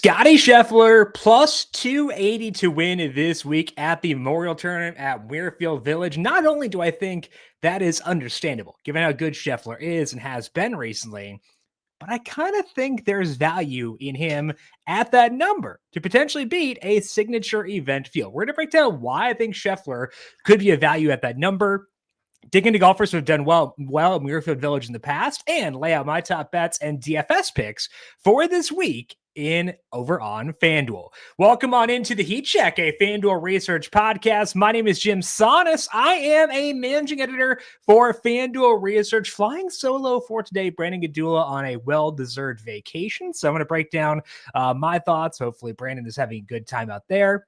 Scotty Scheffler plus 280 to win this week at the Memorial Tournament at Muirfield Village. Not only do I think that is understandable, given how good Scheffler is and has been recently, but I kind of think there's value in him at that number to potentially beat a signature event field. We're going to break down why I think Scheffler could be a value at that number, dig into golfers who have done well at Muirfield Village in the past, and lay out my top bets and DFS picks for this week over on FanDuel. Welcome on into the Heat Check, a FanDuel Research Podcast. My name is JimSannes. I am a managing editor for FanDuel Research, flying solo for today. Brandon Gadula on a well-deserved vacation, so I'm going to break down my thoughts. Hopefully Brandon is having a good time out there.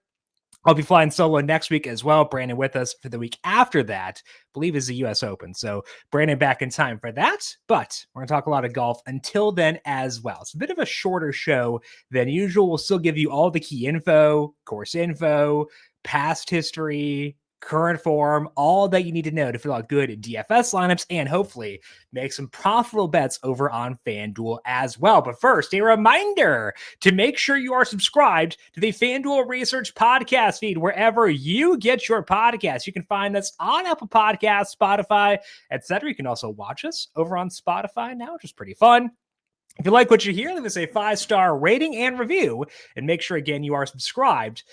I'll be flying solo next week as well. Brandon with us for the week after that, I believe is the U.S. Open. So Brandon back in time for that, but we're going to talk a lot of golf until then as well. It's a bit of a shorter show than usual. We'll still give you all the key info, course info, past history, current form, all that you need to know to fill out good DFS lineups and hopefully make some profitable bets over on FanDuel as well. But first, a reminder to make sure you are subscribed to the FanDuel Research Podcast feed wherever you get your podcasts. You can find us on Apple Podcasts, Spotify, etc. You can also watch us over on Spotify now, which is pretty fun. If you like what you hear, leave us a 5-star rating and review, and make sure, again, you are subscribed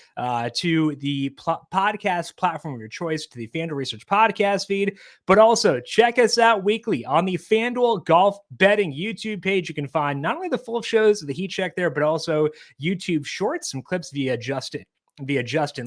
to the podcast platform of your choice, to the FanDuel Research Podcast feed, but also check us out weekly on the FanDuel Golf Betting YouTube page. You can find not only the full shows of the Heat Check there, but also YouTube Shorts, some clips via Justin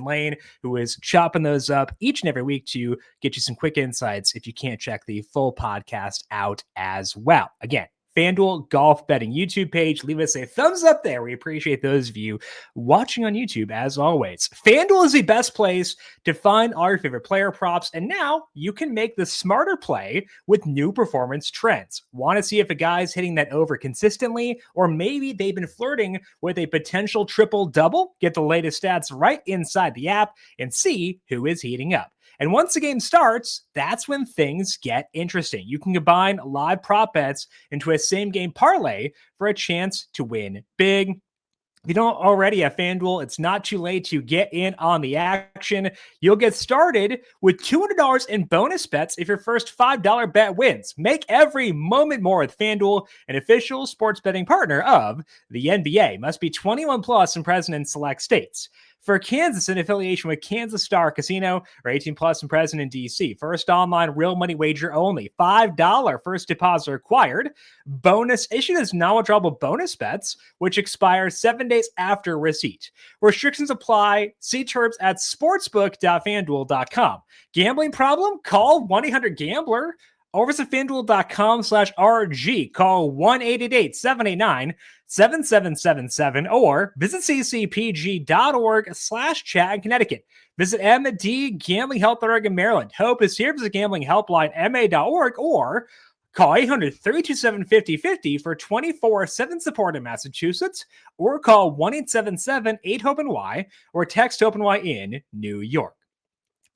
Lane, who is chopping those up each and every week to get you some quick insights if you can't check the full podcast out as well. Again, FanDuel Golf Betting YouTube page. Leave us a thumbs up there. We appreciate those of you watching on YouTube as always. FanDuel is the best place to find all your favorite player props, and now you can make the smarter play with new performance trends. Want to see if a guy's hitting that over consistently, or maybe they've been flirting with a potential triple-double? Get the latest stats right inside the app and see who is heating up. And once the game starts, that's when things get interesting. You can combine live prop bets into a same-game parlay for a chance to win big. If you don't already have FanDuel, it's not too late to get in on the action. You'll get started with $200 in bonus bets if your first $5 bet wins. Make every moment more with FanDuel, an official sports betting partner of the NBA. Must be 21 plus and present in select states. For Kansas, in affiliation with Kansas Star Casino, or 18 plus and present in DC. First online real money wager only. $5 first deposit required. Bonus issued as non-withdrawable bonus bets, which expire 7 days after receipt. Restrictions apply. See terms at sportsbook.fanduel.com. Gambling problem? Call 1-800-GAMBLER. Or visit FanDuel.com/RG. Call 1-888-789-7777 or visit ccpg.org/chat in Connecticut. Visit MD Gambling Help in Maryland. Hope is here. Visit Gambling Helpline MA.org or call 800-327-5050 for 24/7 support in Massachusetts, or call 1-877-8-HOPE-NY or text HOPE-NY in New York.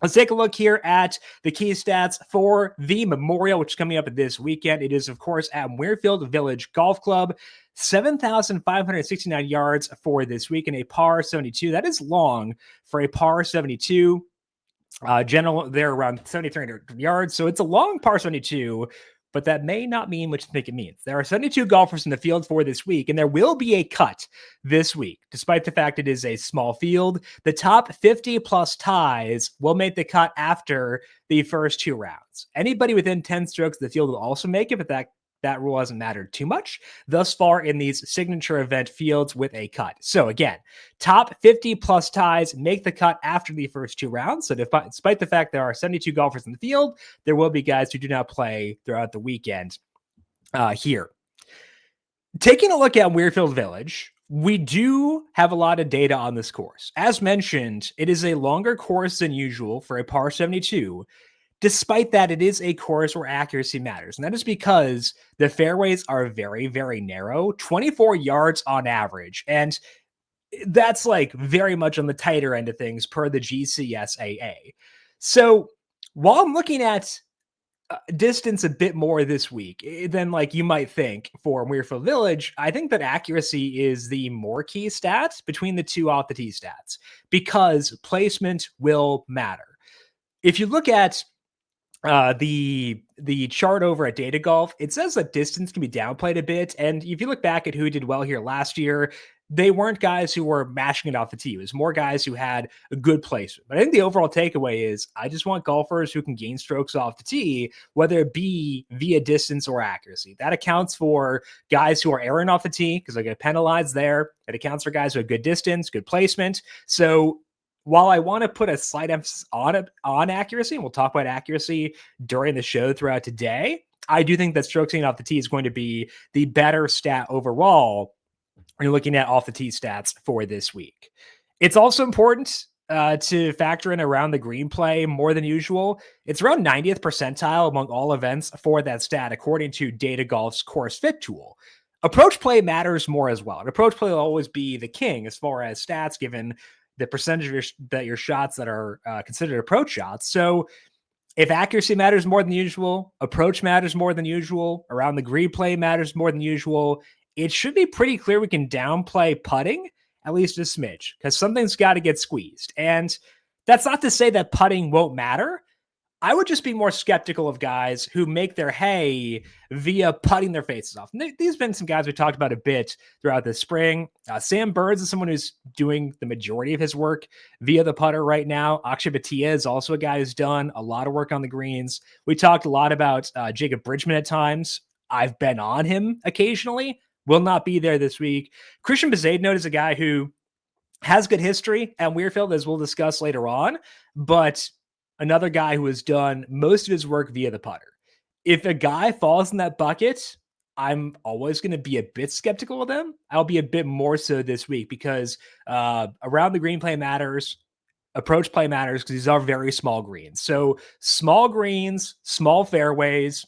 Let's take a look here at the key stats for the Memorial, which is coming up this weekend. It is, of course, at Muirfield Village Golf Club. 7,569 yards for this week and a par 72. That is long for a par 72. General, they're around 7,300 yards, so it's a long par 72, but that may not mean what you think it means. There are 72 golfers in the field for this week, and there will be a cut this week. Despite the fact it is a small field, the top 50 plus ties will make the cut after the first two rounds. Anybody within 10 strokes of the field will also make it, but that rule hasn't mattered too much thus far in these signature event fields with a cut. So again, top 50 plus ties make the cut after the first two rounds. So despite the fact there are 72 golfers in the field, there will be guys who do not play throughout the weekend here. Taking a look at Muirfield Village, we do have a lot of data on this course. As mentioned, it is a longer course than usual for a par 72. Despite that, it is a course where accuracy matters. And that is because the fairways are very, very narrow, 24 yards on average. And that's like very much on the tighter end of things per the GCSAA. So while I'm looking at distance a bit more this week than like you might think for Muirfield Village. I think that accuracy is the more key stat between the two off the tee stats because placement will matter. If you look at the chart over at Data Golf, it says that distance can be downplayed a bit. And if you look back at who did well here last year, they weren't guys who were mashing it off the tee. It was more guys who had a good placement. But I think the overall takeaway is I just want golfers who can gain strokes off the tee, whether it be via distance or accuracy. That accounts for guys who are erring off the tee because they get penalized there. It accounts for guys who have good distance, good placement. So while I want to put a slight emphasis on accuracy, and we'll talk about accuracy during the show throughout today, I do think that strokes gained off the tee is going to be the better stat overall when you're looking at off the tee stats for this week. It's also important to factor in around the green play more than usual. It's around 90th percentile among all events for that stat, according to Data Golf's course fit tool. Approach play matters more as well. And approach play will always be the king as far as stats, given the percentage of your shots that are considered approach shots. So if accuracy matters more than usual, approach matters more than usual, around the green play matters more than usual, it should be pretty clear we can downplay putting at least a smidge because something's got to get squeezed. And that's not to say that putting won't matter. I would just be more skeptical of guys who make their hay via putting their faces off. And these have been some guys we talked about a bit throughout the spring. Sam Burns is someone who's doing the majority of his work via the putter right now. Akshay Bhatia is also a guy who's done a lot of work on the greens. We talked a lot about Jacob Bridgman at times. I've been on him occasionally. Will not be there this week. Christian Bezaidnote is a guy who has good history at Muirfield, as we'll discuss later on, but another guy who has done most of his work via the putter. If a guy falls in that bucket, I'm always going to be a bit skeptical of them. I'll be a bit more so this week because around the green play matters, approach play matters because these are very small greens. So small greens, small fairways,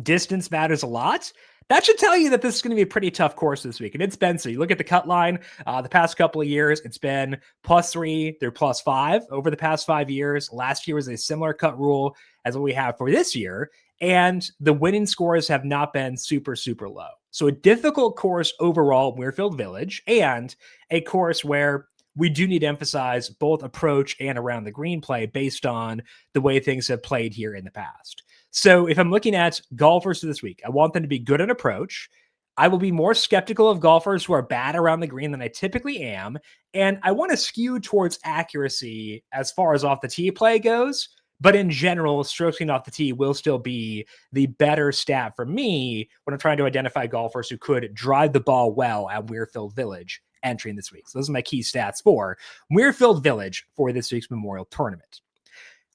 distance matters a lot. That should tell you that this is going to be a pretty tough course this week. And it's been so. You look at the cut line, the past couple of years, it's been +3 through +5 over the past 5 years. Last year was a similar cut rule as what we have for this year. And the winning scores have not been super, super low. So a difficult course overall, Muirfield Village, and a course where we do need to emphasize both approach and around the green play based on the way things have played here in the past. So if I'm looking at golfers for this week, I want them to be good at approach. I will be more skeptical of golfers who are bad around the green than I typically am. And I want to skew towards accuracy as far as off the tee play goes. But in general, strokes gained off the tee will still be the better stat for me when I'm trying to identify golfers who could drive the ball well at Muirfield Village entering this week. So those are my key stats for Muirfield Village for this week's Memorial Tournament.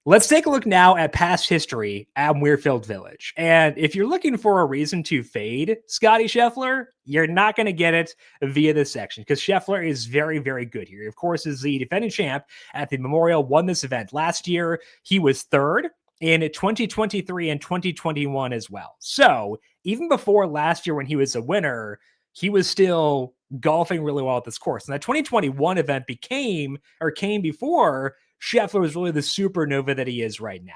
Let's take a look now at past history at Muirfield Village. And if you're looking for a reason to fade Scotty Scheffler, you're not going to get it via this section because Scheffler is very, very good here. He, of course, is the defending champ at the Memorial, won this event last year. He was third in 2023 and 2021 as well. So even before last year when he was a winner, he was still golfing really well at this course. And that 2021 event came before Scheffler was really the supernova that he is right now.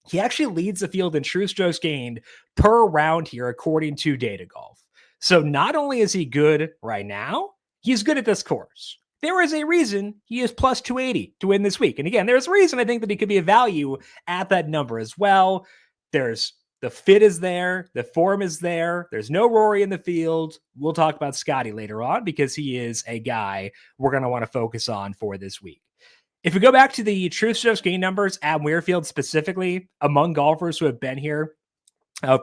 He actually leads the field in true strokes gained per round here, according to Data Golf. So not only is he good right now, he's good at this course. There is a reason he is plus 280 to win this week. And again, there's a reason I think that he could be a value at that number as well. There's the fit is there. The form is there. There's no Rory in the field. We'll talk about Scotty later on because he is a guy we're going to want to focus on for this week. If we go back to the true strokes gain numbers at Muirfield specifically, among golfers who have been here,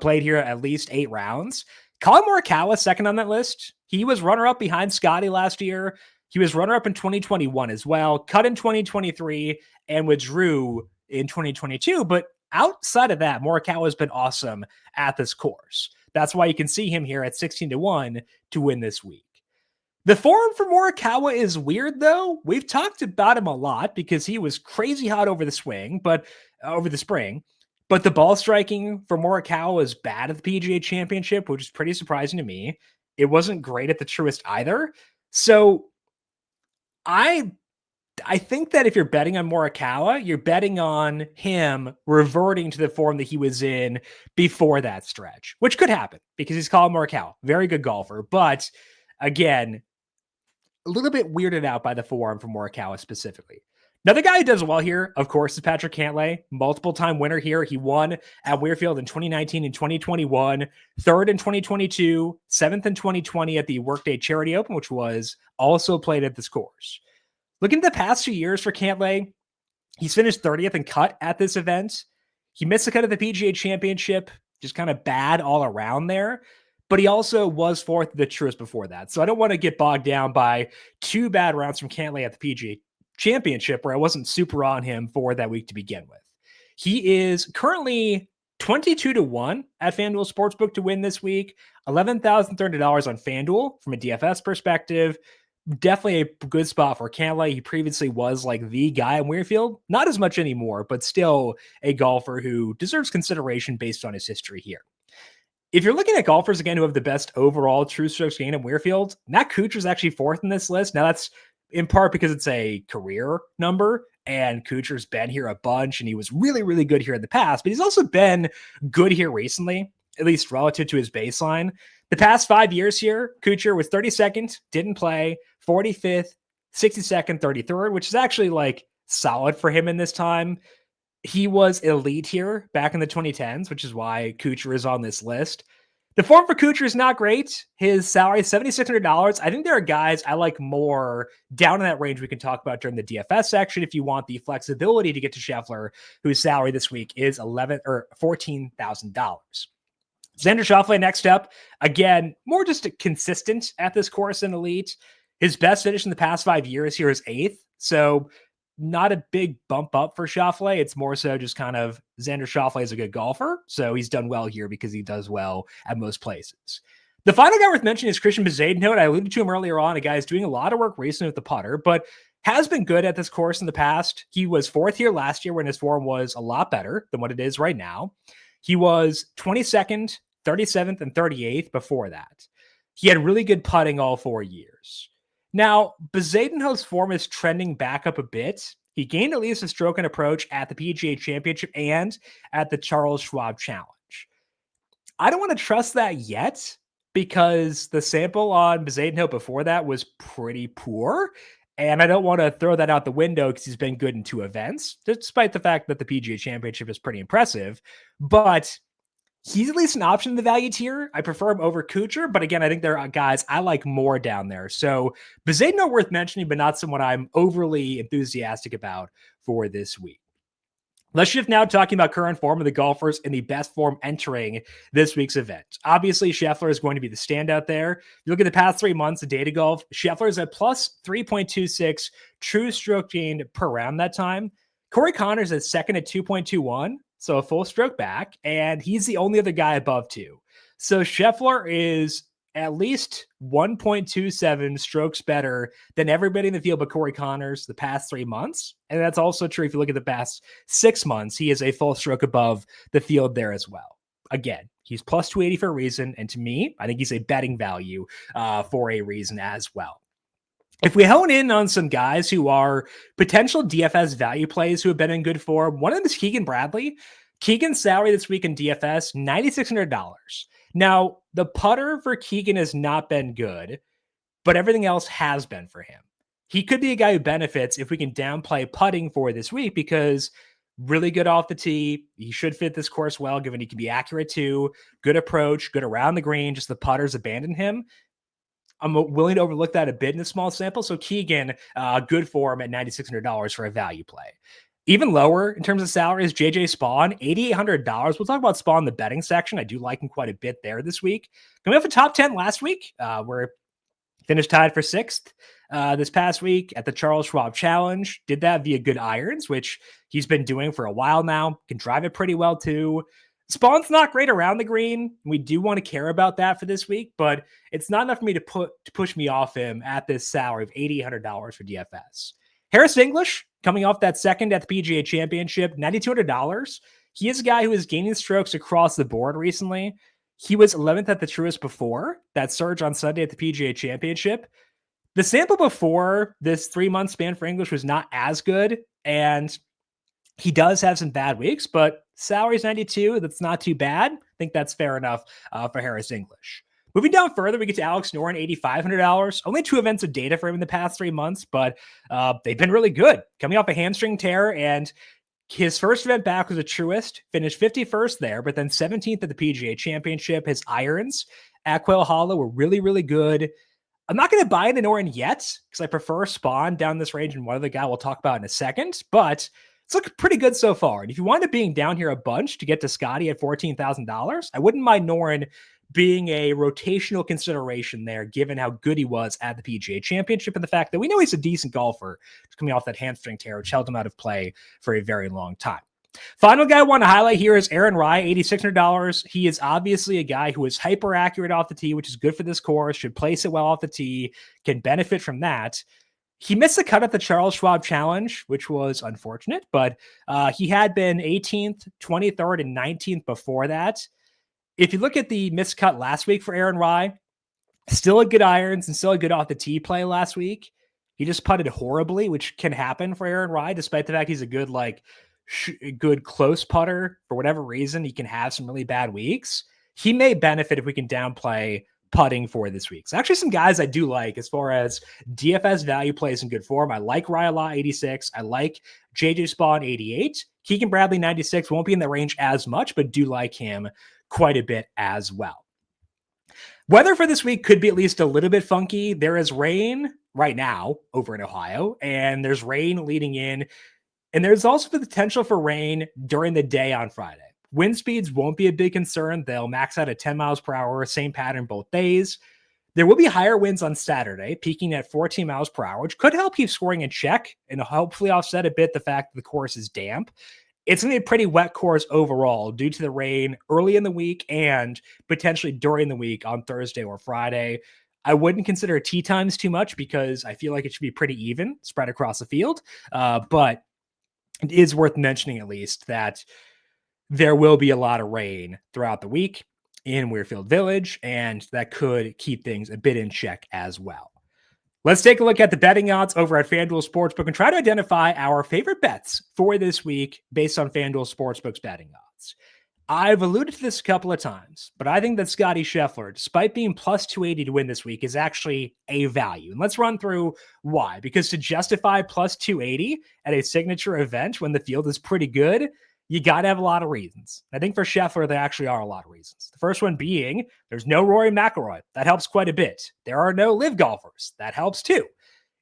played here at least 8 rounds, Colin Morikawa second on that list. He was runner-up behind Scotty last year. He was runner-up in 2021 as well, cut in 2023, and withdrew in 2022. But outside of that, Morikawa has been awesome at this course. That's why you can see him here at 16-1 to win this week. The form for Morikawa is weird, though. We've talked about him a lot because he was crazy hot over the spring, but the ball striking for Morikawa was bad at the PGA Championship, which is pretty surprising to me. It wasn't great at the Truist either. So I I think that if you're betting on Morikawa, you're betting on him reverting to the form that he was in before that stretch, which could happen because he's Colin Morikawa, very good golfer. But again, a little bit weirded out by the form from Morikawa specifically. Another guy who does well here, of course, is Patrick Cantlay, multiple-time winner here. He won at Muirfield in 2019 and 2021, third in 2022, seventh in 2020 at the Workday Charity Open, which was also played at this course. Looking at the past 2 years for Cantlay, he's finished 30th in cut at this event. He missed the cut of the PGA Championship, just kind of bad all around there. But he also was fourth at the Truist before that. So I don't want to get bogged down by 2 bad rounds from Cantlay at the PGA Championship where I wasn't super on him for that week to begin with. He is currently 22-1 at FanDuel Sportsbook to win this week, $11,300 on FanDuel from a DFS perspective. Definitely a good spot for Cantlay. He previously was like the guy in Muirfield. Not as much anymore, but still a golfer who deserves consideration based on his history here. If you're looking at golfers, again, who have the best overall true strokes gained at Muirfield, Matt Kuchar is actually fourth in this list. Now, that's in part because it's a career number, and Kuchar's been here a bunch, and he was really, really good here in the past, but he's also been good here recently, at least relative to his baseline. The past 5 years here, Kuchar was 32nd, didn't play, 45th, 62nd, 33rd, which is actually like solid for him in this time. He was elite here back in the 2010s, which is why Kuchar is on this list. The form for Kuchar is not great. His salary is $7,600. I think there are guys I like more down in that range we can talk about during the DFS section if you want the flexibility to get to Scheffler, whose salary this week is $14,000. Xander Schauffele next up. Again, more just consistent at this course than elite. His best finish in the past 5 years here is 8th. So not a big bump up for Schauffele. It's more so just kind of Xander Schauffele is a good golfer. So he's done well here because he does well at most places. The final guy worth mentioning is Christian Bezuidenhout. I alluded to him earlier on. A guy who's doing a lot of work recently with the putter, but has been good at this course in the past. He was 4th here last year when his form was a lot better than what it is right now. He was 22nd, 37th, and 38th before that. He had really good putting all 4 years. Now, Bezuidenhout's form is trending back up a bit. He gained at least a stroke and approach at the PGA Championship and at the Charles Schwab Challenge. I don't want to trust that yet because the sample on Bezuidenhout before that was pretty poor. And I don't want to throw that out the window because he's been good in 2 events, despite the fact that the PGA Championship is pretty impressive. But he's at least an option in the value tier. I prefer him over Kuchar, but again, I think there are guys I like more down there. So Bezuidenhout worth mentioning, but not someone I'm overly enthusiastic about for this week. Let's shift now to talking about current form of the golfers in the best form entering this week's event. Obviously, Scheffler is going to be the standout there. If you look at the past 3 months of data golf, Scheffler is at plus 3.26 true stroke gained per round that time. Corey Connors is second at 2.21. So a full stroke back, and he's the only other guy above 2. So Scheffler is at least 1.27 strokes better than everybody in the field but Corey Connors the past 3 months. And that's also true if you look at the past 6 months. He is a full stroke above the field there as well. Again, he's plus 280 for a reason. And to me, I think he's a betting value for a reason as well. If we hone in on some guys who are potential DFS value plays who have been in good form, one of them is Keegan Bradley. Keegan's salary this week in DFS, $9,600. Now, the putter for Keegan has not been good, but everything else has been for him. He could be a guy who benefits if we can downplay putting for this week because really good off the tee. He should fit this course well, given he can be accurate too. Good approach, good around the green, just the putters abandon him. I'm willing to overlook that a bit in a small sample. So Keegan, good form at $9,600 for a value play. Even lower in terms of salary is JJ Spawn, $8,800. We'll talk about Spawn in the betting section. I do like him quite a bit there this week. Coming off a top 10 last week, where finished tied for 6th this past week at the Charles Schwab Challenge. Did that via good irons, which he's been doing for a while now. Can drive it pretty well too. Spawn's not great around the green. We do want to care about that for this week, but it's not enough for me to push me off him at this salary of $8,800 for DFS. Harris English, coming off that second at the PGA Championship, $9,200. He is a guy who is gaining strokes across the board recently. He was 11th at the Truist before that surge on Sunday at the PGA Championship. The sample before this 3-month span for English was not as good, and he does have some bad weeks, but salary's 92. That's not too bad. I think that's fair enough for Harris English. Moving down further, we get to Alex Noren, $8,500. Only 2 events of data for him in the past 3 months, but they've been really good. Coming off a hamstring tear, and his first event back was a Truist, finished 51st there, but then 17th at the PGA Championship. His irons at Quail Hollow were really, really good. I'm not going to buy into Noren yet because I prefer Spawn down this range and one other guy we'll talk about in a second, but it's looking pretty good so far. And if you wind up being down here a bunch to get to Scotty at $14,000, I wouldn't mind Noren being a rotational consideration there, given how good he was at the PGA Championship and the fact that we know he's a decent golfer coming off that hamstring tear, which held him out of play for a very long time. Final guy I want to highlight here is Aaron Rai, $8,600. He is obviously a guy who is hyper accurate off the tee, which is good for this course, should place it well off the tee, can benefit from that. He missed the cut at the Charles Schwab Challenge, which was unfortunate, but he had been 18th, 23rd, and 19th before that. If you look at the missed cut last week for Aaron Rai, still a good irons and still a good off the tee play last week. He just putted horribly, which can happen for Aaron Rai, despite the fact he's a good, good close putter. For whatever reason, he can have some really bad weeks. He may benefit if we can downplay putting for this week. So actually some guys I do like as far as DFS value plays in good form. I like Rai a lot, 86. I like JJ Spawn, 88. Keegan Bradley, 96. Won't be in the range as much, but do like him quite a bit as well. Weather for this week could be at least a little bit funky. There is rain right now over in Ohio, and there's rain leading in. And there's also the potential for rain during the day on Friday. Wind speeds won't be a big concern. They'll max out at 10 miles per hour, same pattern both days. There will be higher winds on Saturday, peaking at 14 miles per hour, which could help keep scoring in check and hopefully offset a bit the fact that the course is damp. It's going to be a pretty wet course overall due to the rain early in the week and potentially during the week on Thursday or Friday. I wouldn't consider tee times too much because I feel like it should be pretty even spread across the field. But it is worth mentioning at least that there will be a lot of rain throughout the week in Muirfield Village, and that could keep things a bit in check as well. Let's take a look at the betting odds over at FanDuel Sportsbook and try to identify our favorite bets for this week based on FanDuel Sportsbook's betting odds. I've alluded to this a couple of times, but I think that Scotty Scheffler, despite being plus 280 to win this week, is actually a value. And let's run through why. Because to justify plus 280 at a signature event when the field is pretty good, you got to have a lot of reasons. I think for Scheffler, there actually are a lot of reasons. The first one being there's no Rory McIlroy. That helps quite a bit. There are no live golfers. That helps too.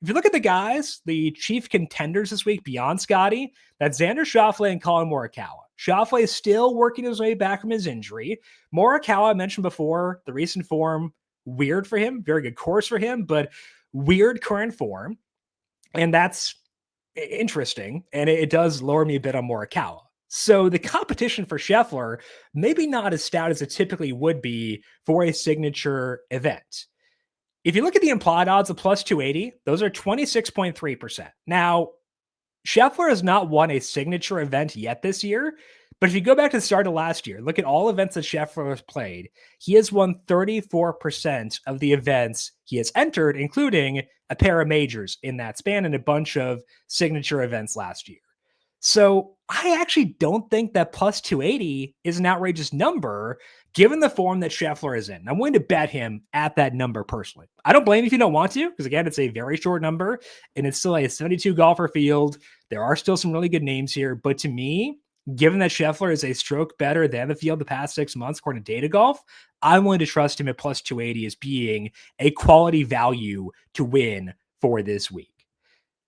If you look at the guys, the chief contenders this week beyond Scotty, that's Xander Schauffele and Colin Morikawa. Schauffele is still working his way back from his injury. Morikawa, I mentioned before, the recent form, weird for him. Very good course for him, but weird current form. And that's interesting. And it does lower me a bit on Morikawa. So the competition for Scheffler, maybe not as stout as it typically would be for a signature event. If you look at the implied odds of plus 280, those are 26.3%. Now, Scheffler has not won a signature event yet this year, but if you go back to the start of last year, look at all events that Scheffler has played, he has won 34% of the events he has entered, including a pair of majors in that span and a bunch of signature events last year. So I actually don't think that plus 280 is an outrageous number given the form that Scheffler is in. I'm willing to bet him at that number personally. I don't blame you if you don't want to, because again, it's a very short number and it's still a 72 golfer field. There are still some really good names here, but to me, given that Scheffler is a stroke better than the field the past 6 months, according to Data Golf, I'm willing to trust him at plus 280 as being a quality value to win for this week.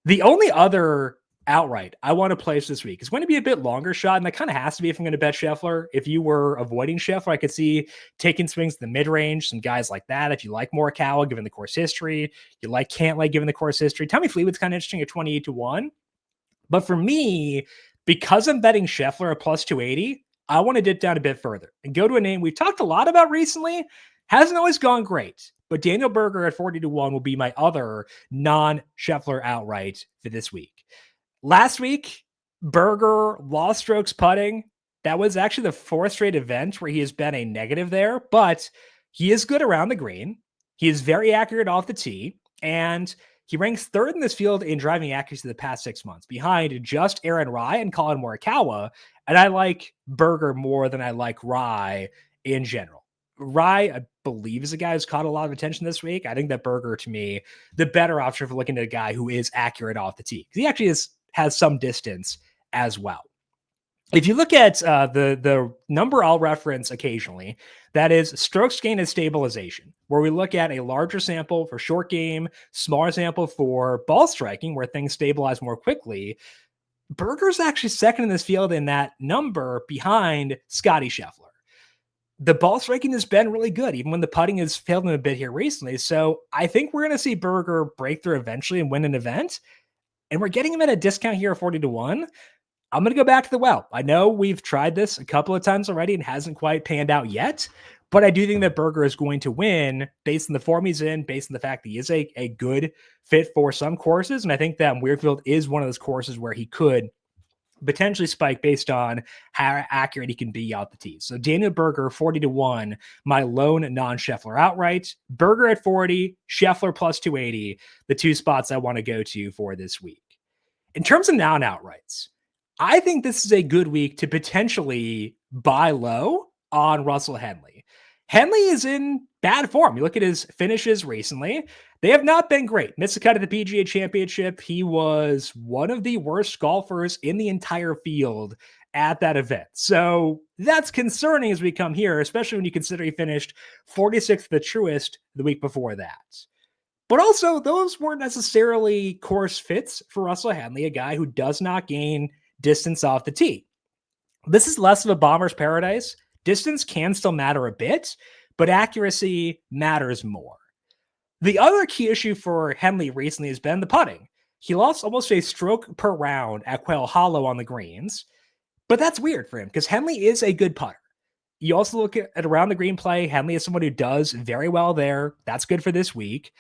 The only other outright I want to place this week is going to be a bit longer shot, and that kind of has to be if I'm going to bet Scheffler. If you were avoiding Scheffler, I could see taking swings in the mid-range, some guys like that. If you like Morikawa, given the course history, you like Cantlay, given the course history. Tommy Fleetwood's kind of interesting at 28-1. But for me, because I'm betting Scheffler at plus 280, I want to dip down a bit further and go to a name we've talked a lot about recently. Hasn't always gone great, but Daniel Berger at 40-1 will be my other non-Scheffler outright for this week. Last week, Berger lost strokes putting. That was actually the fourth straight event where he has been a negative there, but he is good around the green. He is very accurate off the tee. And he ranks third in this field in driving accuracy the past 6 months, behind just Aaron Rye and Colin Morikawa. And I like Berger more than I like Rye in general. Rye, I believe, is a guy who's caught a lot of attention this week. I think that Berger, to me, the better option for looking at a guy who is accurate off the tee. He actually has some distance as well. If you look at the number I'll reference occasionally, that is strokes gained and stabilization, where we look at a larger sample for short game, smaller sample for ball striking, where things stabilize more quickly. Berger's actually second in this field in that number behind Scotty Scheffler. The ball striking has been really good, even when the putting has failed him a bit here recently. So I think we're going to see Berger break through eventually and win an event. And we're getting him at a discount here of 40-1. I'm going to go back to the well. I know we've tried this a couple of times already and hasn't quite panned out yet, but I do think that Berger is going to win based on the form he's in, based on the fact that he is a good fit for some courses. And I think that Muirfield is one of those courses where he could potentially spike based on how accurate he can be out the tee. So Daniel Berger, 40-1, my lone non-Scheffler outright. Berger at 40, Scheffler plus 280, the two spots I want to go to for this week. In terms of non-outrights, I think this is a good week to potentially buy low on Russell Henley. Henley is in bad form. You look at his finishes recently. They have not been great. Missed a cut at the PGA Championship. He was one of the worst golfers in the entire field at that event. So that's concerning as we come here, especially when you consider he finished 46th the truest the week before that. But also, those weren't necessarily course fits for Russell Henley, a guy who does not gain distance off the tee. This is less of a bomber's paradise. Distance can still matter a bit, but accuracy matters more. The other key issue for Henley recently has been the putting. He lost almost a stroke per round at Quail Hollow on the greens, but that's weird for him because Henley is a good putter. You also look at around the green play. Henley is someone who does very well there. That's good for this week.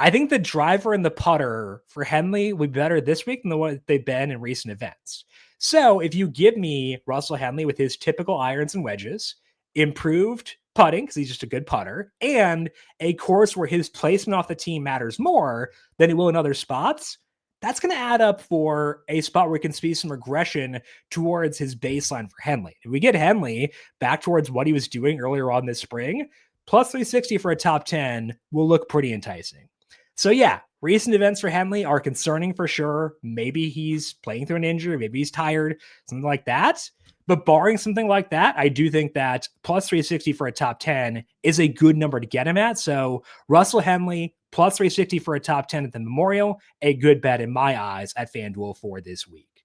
I think the driver and the putter for Henley will be better this week than the one they've been in recent events. So if you give me Russell Henley with his typical irons and wedges, improved putting, because he's just a good putter, and a course where his placement off the tee matters more than it will in other spots, that's going to add up for a spot where we can see some regression towards his baseline for Henley. If we get Henley back towards what he was doing earlier on this spring, plus 360 for a top 10 will look pretty enticing. So yeah, recent events for Henley are concerning for sure. Maybe he's playing through an injury, maybe he's tired, something like that. But barring something like that, I do think that plus 360 for a top 10 is a good number to get him at. So Russell Henley, plus 360 for a top 10 at the Memorial, a good bet in my eyes at FanDuel for this week.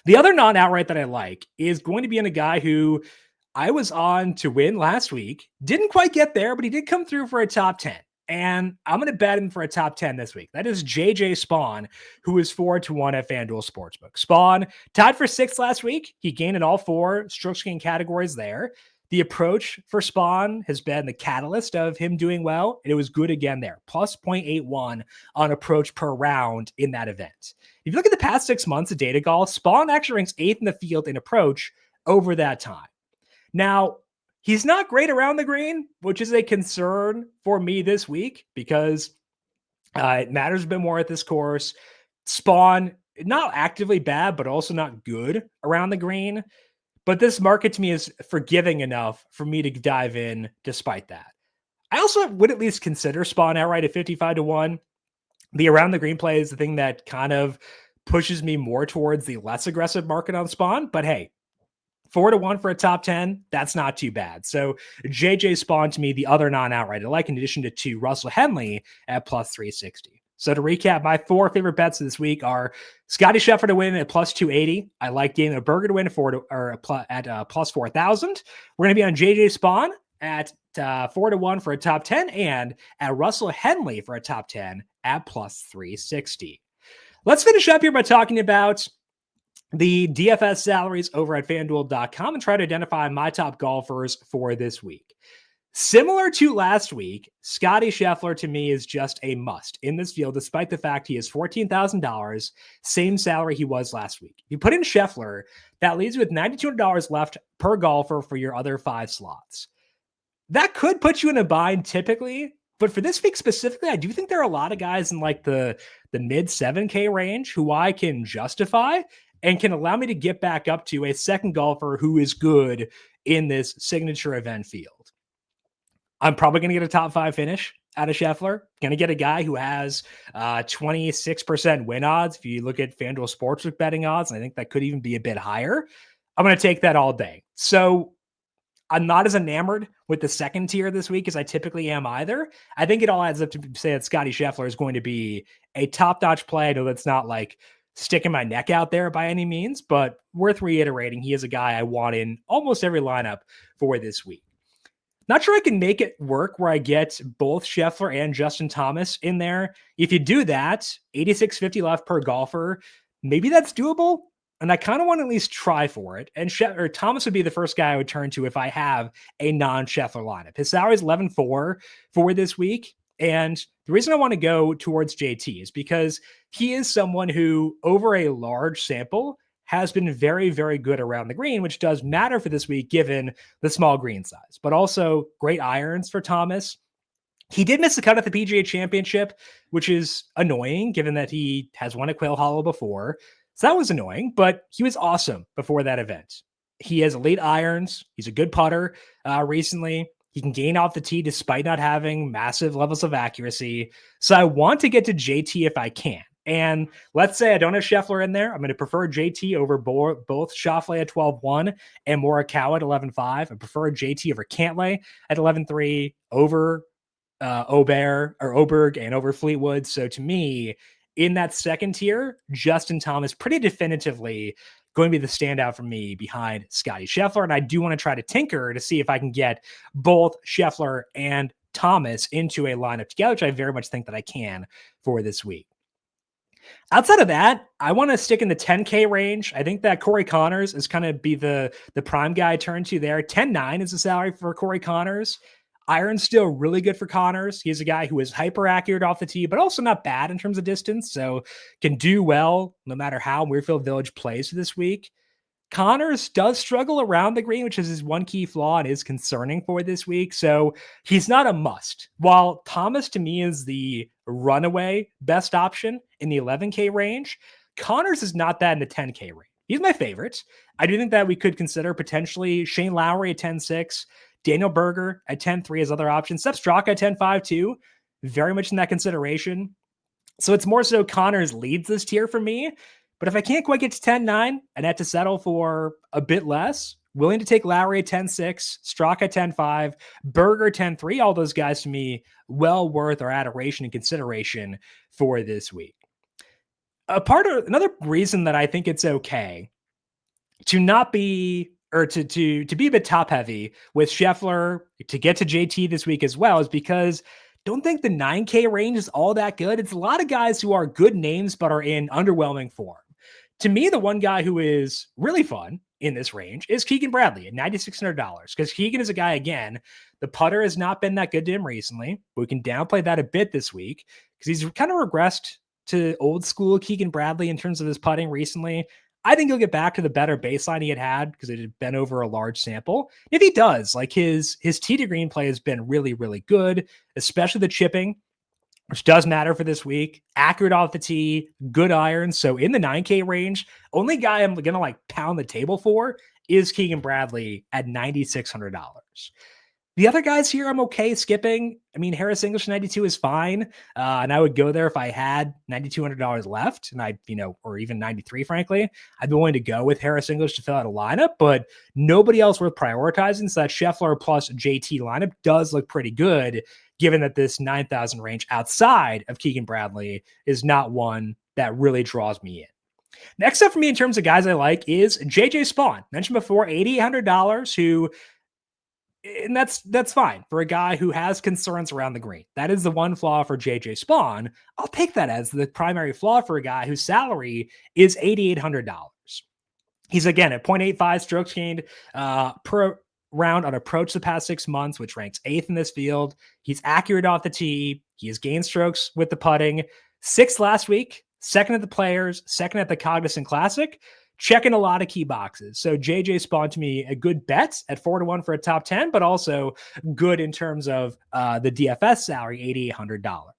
The other non-outright that I like is going to be in a guy who I was on to win last week. Didn't quite get there, but he did come through for a top 10. And I'm going to bet him for a top 10 this week. That is JJ Spawn, who is 4-1 at FanDuel Sportsbook. Spawn tied for 6th last week. He gained in all 4 strokes gained categories there. The approach for Spawn has been the catalyst of him doing well, and it was good again there. Plus 0.81 on approach per round in that event. If you look at the past 6 months of data golf, Spawn actually ranks 8th in the field in approach over that time. Now, he's not great around the green, which is a concern for me this week because it matters a bit more at this course. Spawn, not actively bad, but also not good around the green. But this market to me is forgiving enough for me to dive in despite that. I also would at least consider Spawn outright at 55-1. The around the green play is the thing that kind of pushes me more towards the less aggressive market on Spawn. But hey, 4-1 for a top 10, that's not too bad. So JJ Spawn to me, the other non-outright I like, in addition to Russell Henley at plus 360. So to recap, my 4 favorite bets this week are Scotty Scheffler to win at plus 280. I like Daniel Berger to win at plus 4,000. We're going to be on JJ Spawn at 4-1 for a top 10 and at Russell Henley for a top 10 at plus 360. Let's finish up here by talking about the DFS salaries over at FanDuel.com and try to identify my top golfers for this week. Similar to last week, Scotty Scheffler to me is just a must in this field, despite the fact he is $14,000, same salary he was last week. If you put in Scheffler, that leaves you with $9,200 left per golfer for your other 5 slots. That could put you in a bind typically But for this week specifically, I do think there are a lot of guys in like the mid 7K range who I can justify and can allow me to get back up to a second golfer who is good in this signature event field. I'm probably going to get a top 5 finish out of Scheffler. Going to get a guy who has 26% win odds. If you look at FanDuel Sportsbook betting odds, I think that could even be a bit higher. I'm going to take that all day. So I'm not as enamored with the second tier this week as I typically am either. I think it all adds up to say that Scotty Scheffler is going to be a top-notch play. I know that's not like sticking my neck out there by any means, but worth reiterating, he is a guy I want in almost every lineup for this week. Not sure I can make it work where I get both Scheffler and Justin Thomas in there. If you do that, 86.50 left per golfer, maybe that's doable. And I kind of want to at least try for it. And Thomas would be the first guy I would turn to if I have a non-Scheffler lineup. His salary is 11.4 for this week. And the reason I want to go towards JT is because he is someone who, over a large sample, has been very, very good around the green, which does matter for this week given the small green size, but also great irons for Thomas. He did miss the cut at the PGA Championship, which is annoying given that he has won at Quail Hollow before. So that was annoying, but he was awesome before that event. He has elite irons. He's a good putter recently. He can gain off the tee despite not having massive levels of accuracy. So I want to get to JT if I can. And let's say I don't have Scheffler in there. I'm going to prefer JT over both Schauffele at 12.1 and Morikawa at 11.5. I prefer JT over Cantlay at 11.3, over Oberg and over Fleetwood. So to me, in that second tier, Justin Thomas pretty definitively going to be the standout for me behind Scotty Scheffler. And I do want to try to tinker to see if I can get both Scheffler and Thomas into a lineup together, which I very much think that I can for this week. Outside of that, I want to stick in the 10K range. I think that Corey Connors is kind of be the prime guy I turn to there. 10.9 is the salary for Corey Connors. Iron's still really good for Connors. He's a guy who is hyper accurate off the tee, but also not bad in terms of distance. So can do well no matter how Muirfield Village plays this week. Connors does struggle around the green, which is his one key flaw and is concerning for this week. So he's not a must. While Thomas to me is the runaway best option in the 11K range, Connors is not that in the 10K range. He's my favorite. I do think that we could consider potentially Shane Lowry at 10.6, Daniel Berger at 10.3 as other options. Sepp Straka at 10.5 too. Very much in that consideration. So it's more so Connors leads this tier for me. But if I can't quite get to 10.9 and have to settle for a bit less, willing to take Lowry at 10.6, Straka at 10.5, Berger 10.3, all those guys to me well worth our adoration and consideration for this week. Another reason that I think it's okay to not be or to be a bit top heavy with Scheffler to get to JT this week as well is because don't think the 9K range is all that good. It's a lot of guys who are good names but are in underwhelming form. To me, the one guy who is really fun in this range is Keegan Bradley at $9,600 because Keegan is a guy, again, the putter has not been that good to him recently. But we can downplay that a bit this week because he's kind of regressed to old school Keegan Bradley in terms of his putting recently. I think he'll get back to the better baseline he had because it had been over a large sample. If he does, like his tee to green play has been really, really good, especially the chipping, which does matter for this week. Accurate off the tee, good irons. So in the 9K range, only guy I'm going to like pound the table for is Keegan Bradley at $9,600. The other guys here, I'm okay skipping. I mean, Harris English 92 is fine. And I would go there if I had $9,200 left and or even 93, frankly, I'd be willing to go with Harris English to fill out a lineup, but nobody else worth prioritizing. So that Scheffler plus JT lineup does look pretty good, given that this 9,000 range outside of Keegan Bradley is not one that really draws me in. Next up for me in terms of guys I like is JJ Spawn. Mentioned before, $8,800, who, and that's fine for a guy who has concerns around the green. That is the one flaw for JJ Spawn. I'll take that as the primary flaw for a guy whose salary is $8,800. He's again at 0.85 strokes gained per round on approach the past 6 months, which ranks 8th in this field. He's accurate off the tee. He has gained strokes with the putting. 6th last week, 2nd at the Players, 2nd at the Cognizant Classic. checking a lot of key boxes. So JJ Spawn to me a good bet at 4-1 for a top 10, but also good in terms of the DFS salary, $8,800.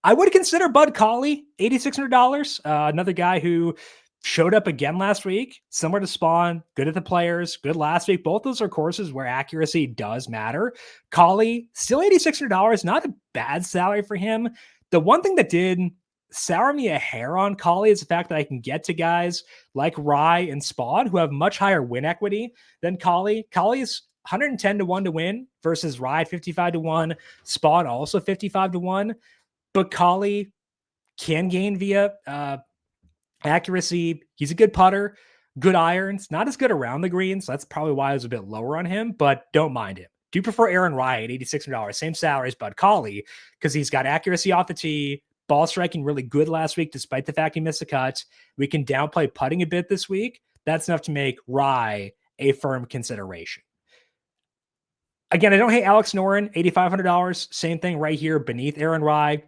I would consider Bud Cauley, $8,600. Another guy who showed up again last week, similar to Spawn, good at the Players, good last week. Both those are courses where accuracy does matter. Cauley, still $8,600, not a bad salary for him. The one thing that did sour me a hair on Cauley is the fact that I can get to guys like Rye and Spawn who have much higher win equity than Cauley. Cauley is 110-1 to win versus Rye 55-1, Spawn also 55-1. But Cauley can gain via accuracy. He's a good putter, good irons, not as good around the greens. So that's probably why I was a bit lower on him, but don't mind him. Do prefer Aaron Rye at $8,600, same salary as Bud Cauley, because he's got accuracy off the tee, ball striking really good last week, despite the fact he missed a cut. We can downplay putting a bit this week. That's enough to make Rye a firm consideration. Again, I don't hate Alex Noren, $8,500. Same thing right here beneath Aaron Rye.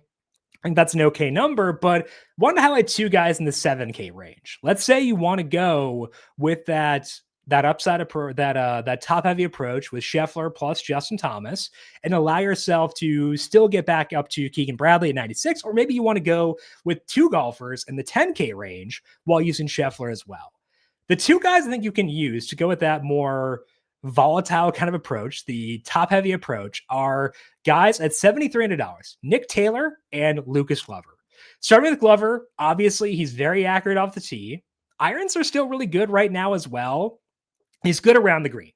I think that's an okay number, but want to highlight two guys in the 7K range. Let's say you want to go with that upside approach, that top heavy approach with Scheffler plus Justin Thomas, and allow yourself to still get back up to Keegan Bradley at 96, or maybe you want to go with two golfers in the 10K range while using Scheffler as well. The two guys I think you can use to go with that more volatile kind of approach, the top heavy approach, are guys at $7,300, Nick Taylor and Lucas Glover. Starting with Glover, obviously he's very accurate off the tee. Irons are still really good right now as well. He's good around the green.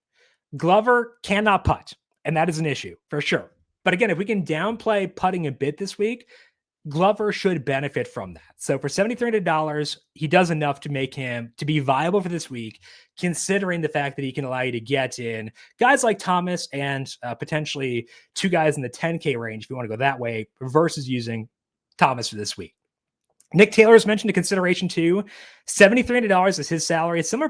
Glover cannot putt, and that is an issue for sure. But again, if we can downplay putting a bit this week, Glover should benefit from that. So for $7,300, he does enough to make him to be viable for this week, considering the fact that he can allow you to get in guys like Thomas and potentially two guys in the 10K range if you want to go that way versus using Thomas for this week. Nick Taylor is mentioned a consideration too. $7,300 is his salary. A similar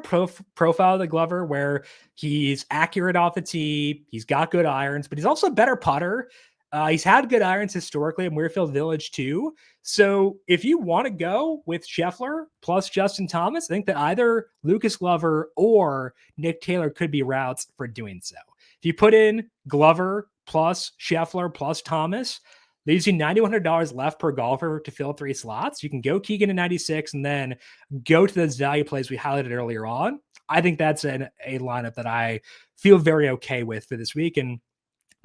profile to Glover, where he's accurate off the tee. He's got good irons, but he's also a better putter. He's had good irons historically at Muirfield Village too. So if you want to go with Scheffler plus Justin Thomas, I think that either Lucas Glover or Nick Taylor could be routes for doing so. If you put in Glover plus Scheffler plus Thomas, leaves you $9,100 left per golfer to fill three slots. You can go Keegan at 96 and then go to those value plays we highlighted earlier on. I think that's a lineup that I feel very okay with for this week. And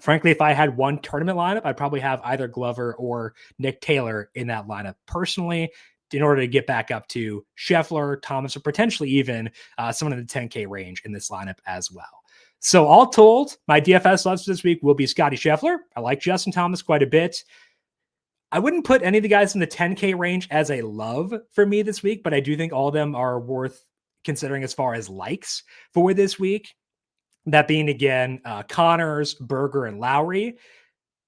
frankly, if I had one tournament lineup, I'd probably have either Glover or Nick Taylor in that lineup personally in order to get back up to Scheffler, Thomas, or potentially even someone in the 10K range in this lineup as well. So all told, my DFS loves this week will be Scotty Scheffler. I like Justin Thomas quite a bit. I wouldn't put any of the guys in the 10K range as a love for me this week, but I do think all of them are worth considering as far as likes for this week. That being, again, Connors, Berger, and Lowry.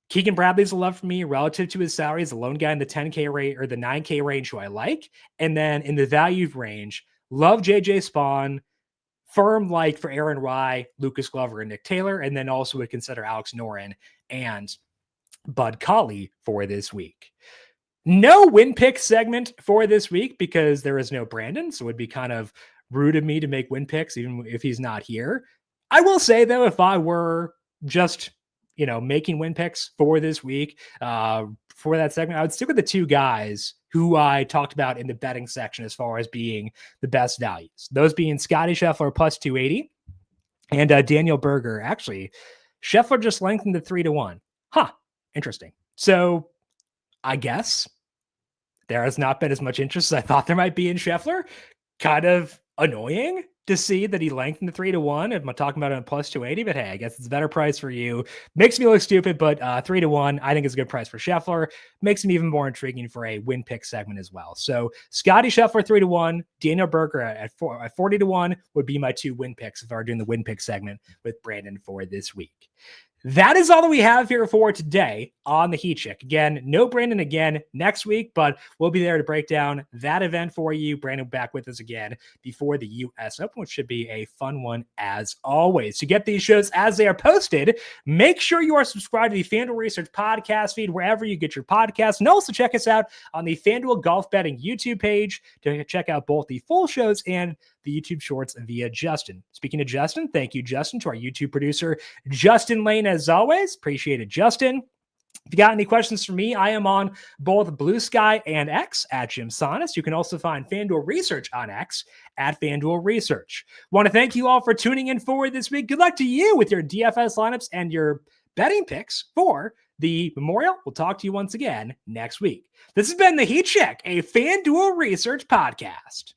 Keegan Bradley's a love for me relative to his salary. He's the lone guy in the 10K range or the 9K range who I like. And then in the value range, love JJ Spawn, firm like for Aaron Rye, Lucas Glover, and Nick Taylor, and then also would consider Alex Noren and Bud Cauley for this week. No win pick segment for this week because there is no Brandon, so it would be kind of rude of me to make win picks even if he's not here. I will say, though, if I were just, making win picks for this week, for that segment, I would stick with the two guys who I talked about in the betting section as far as being the best values. Those being Scotty Scheffler plus 280 and Daniel Berger. Actually, Scheffler just lengthened to 3-1. Interesting. So I guess there has not been as much interest as I thought there might be in Scheffler. Kind of annoying to see that he lengthened to 3-1. I'm talking about it on plus 280, but hey, I guess it's a better price for you. Makes me look stupid, but 3-1, I think is a good price for Scheffler. Makes him even more intriguing for a win pick segment as well. So Scotty Scheffler 3-1, Daniel Berger at 40-1 would be my two win picks if I were doing the win pick segment with Brandon for this week. That is all that we have here for today on the Heat Check. Again, no Brandon again next week, but we'll be there to break down that event for you. Brandon back with us again before the US Open, which should be a fun one as always. To get these shows as they are posted, make sure you are subscribed to the FanDuel Research podcast feed wherever you get your podcasts. And also check us out on the FanDuel Golf Betting YouTube page to check out both the full shows and the YouTube shorts via Justin. Speaking of Justin, thank you, Justin, to our YouTube producer, Justin Lane, as always. Appreciate it, Justin. If you got any questions for me, I am on both Blue Sky and X at JimSannes. You can also find FanDuel Research on X at FanDuel Research. Want to thank you all for tuning in forward this week. Good luck to you with your DFS lineups and your betting picks for the Memorial. We'll talk to you once again next week. This has been the Heat Check, a FanDuel Research podcast.